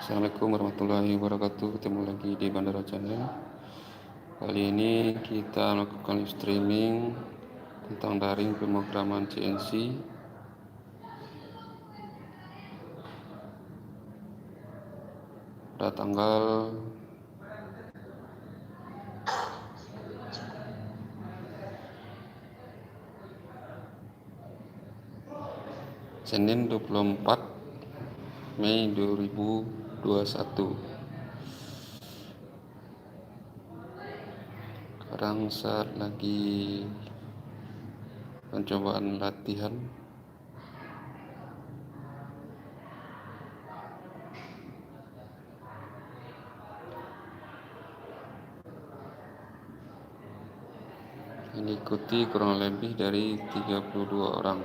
Assalamualaikum warahmatullahi wabarakatuh. Ketemu lagi di Bandara Channel. Kali ini kita melakukan live streaming tentang daring pemrograman CNC. Pada tanggal Senin 24 Mei 2021. Sekarang saat lagi pencobaan latihan. Yang diikuti kurang lebih dari 32 orang.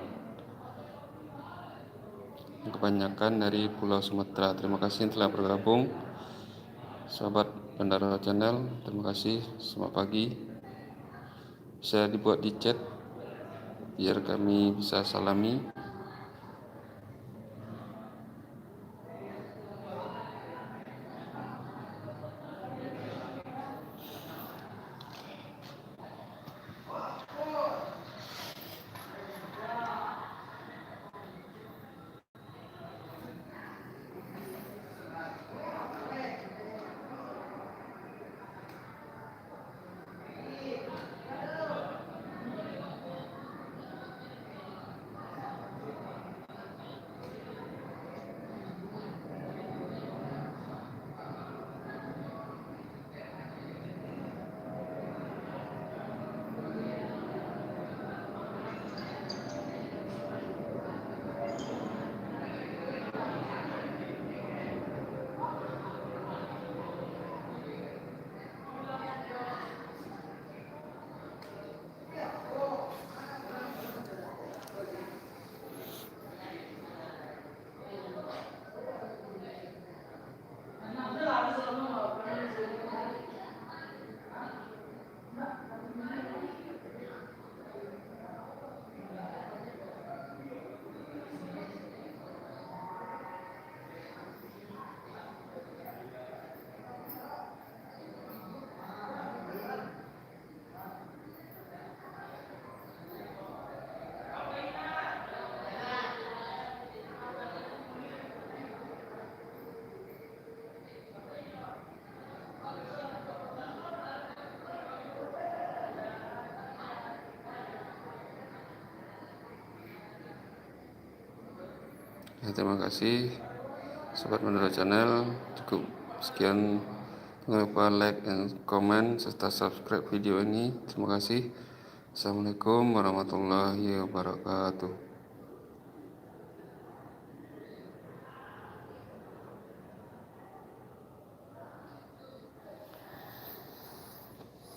Kebanyakan dari Pulau Sumatera. Terima kasih telah bergabung, sahabat Bandara Channel. Terima kasih. Selamat pagi. Bisa dibuat di chat biar kami bisa salami. Ya, terima kasih Sobat Bandara Channel. Cukup sekian. Jangan lupa like dan komen serta subscribe video ini. Terima kasih. Assalamualaikum warahmatullahi wabarakatuh.